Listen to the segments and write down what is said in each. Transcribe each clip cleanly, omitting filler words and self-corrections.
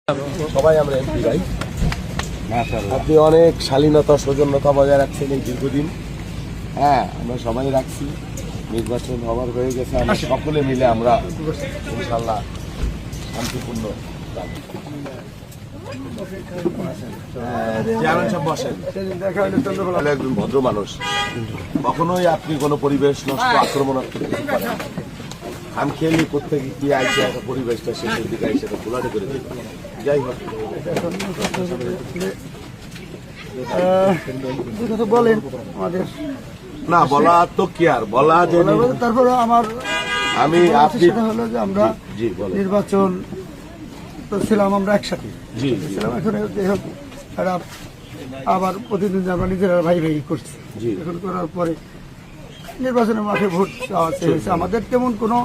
সবাই আমরা এমপি ভাই। আপনি অনেক শালীনতা সৌজন্যতা বজায় রাখছেন এই দীর্ঘদিন। হ্যাঁ, আমরা সবাই রাখছি। নির্বাচন হওয়ার হয়ে গেছে, আমরা সকলে মিলে আমরা ইনশাল্লাহ শান্তিপূর্ণ একজন ভদ্র মানুষ, কখনোই আপনি কোনো পরিবেশ নষ্ট আক্রমণাত্মক কিছু করেন না। আমি খেলি কোথেকে কি আইসে একটা পরিবেশটা শেষের দিকে আইসে একটা খোলাটে করে দিই। যাই হোক, কথা বলেন আমাদের না বলা তো কি আর বলা যে তারপরে আমার আমি আপনি সেটা হলো যে আমরা জি বলেন। নির্বাচন তো ছিলাম আমরা একসাথে জি ছিলাম, এখন যাই হোক একটা আবার প্রতিদিন আমরা নিজেরা ভাই ভাই করছি। জি। এখন করার পরে নির্বাচনের মাঠে ভোট চাওয়া হয়েছে, আমাদের তেমন কোনো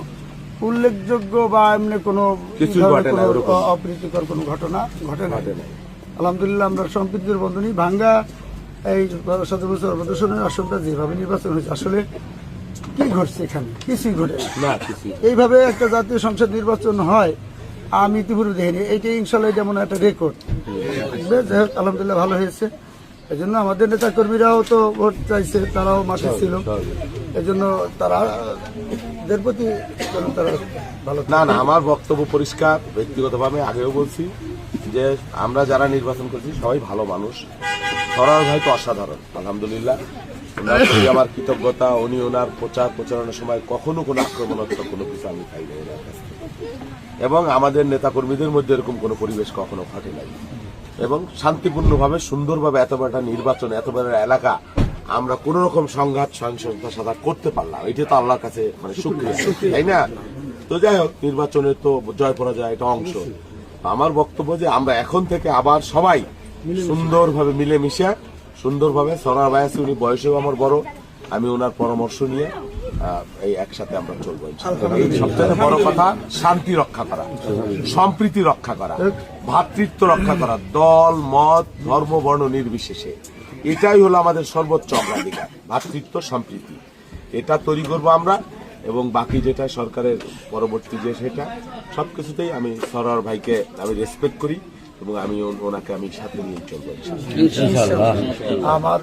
উল্লেখযোগ্য বা এমনি কোনো কিছুই ঘটে না, ওরকম। অপ্রীতিকর কোনো ঘটনা ঘটে না। আলহামদুলিল্লাহ আমরা সম্প্রীতির বন্ধনী ভাঙ্গা এই 17 বছর প্রদর্শনের আসনটা যেভাবে নির্বাচন হয়েছে, আসলে কি ঘটছে এখানে? কিছুই ঘটে না। না কিছু এইভাবে একটা জাতীয় সংসদ নির্বাচন হয় আমি ইতিপূর্বে দেখিনি। এইটাই ইনশাল্লাহ যেমন একটা রেকর্ড। যাই হোক আলহামদুলিল্লাহ ভালো হয়েছে। এই জন্য আমাদের নেতা কর্মীরাও তো ভোট চাইছে, তারাও মাঠে ছিল। এই জন্য তাদের প্রতি যেন তারা ভালো। না না, আমার বক্তব্য পরিষ্কার। ব্যক্তিগতভাবে আগেও বলছি যে আমরা যারা নির্বাচন করছি সবাই ভালো মানুষ। সরার ভাই তো অসাধারণ, আলহামদুলিল্লাহ। ওনার প্রতি আমার কৃতজ্ঞতা। উনি ওনার প্রচারণার সময় কখনো কোনো আক্রমণাত্মক কোনো কিছু আমি খাই না ওনার কাছ থেকে। এবং আমাদের নেতাকর্মীদের মধ্যে এরকম কোনো পরিবেশ কখনো ঘটে নাই। এবং শান্তিপূর্ণভাবে সুন্দরভাবে এত বড় একটা নির্বাচন, এত বড় এলাকা আমরা কোন রকম সংঘাত সহিংসতার সাথে করতে পারলাম, এটা তো আল্লাহর কাছে মানে শুকরিয়া, তাই না? তো যাই হোক, নির্বাচনের তো জয় পরাজয় এটা অংশ। আমার বক্তব্য যে আমরা এখন থেকে আবার সবাই সুন্দরভাবে মিলেমিশে সুন্দরভাবে, সরার ভাই আছে, উনি বয়সেও আমার বড়, আমি ওনার পরামর্শ নিয়ে এই একসাথে আমরা চলবো। এই সবচেয়ে বড় কথা শান্তি রক্ষা করা, সম্প্রীতি রক্ষা করা, ভ্রাতৃত্ব রক্ষা করা, দল মত ধর্ম বর্ণ নির্বিশেষে। এটাই হলো আমাদের সর্বোচ্চ অগ্রাধিকার, ভ্রাতৃত্ব সম্প্রীতি। এটা তৈরি করবো আমরা। এবং বাকি যেটা সরকারের পরবর্তী যে সেটা সবকিছুতেই আমি সরার ভাইকে আমি রেসপেক্ট করি এবং আমি ওনাকে আমি সাথে নিয়ে চলবো। আমার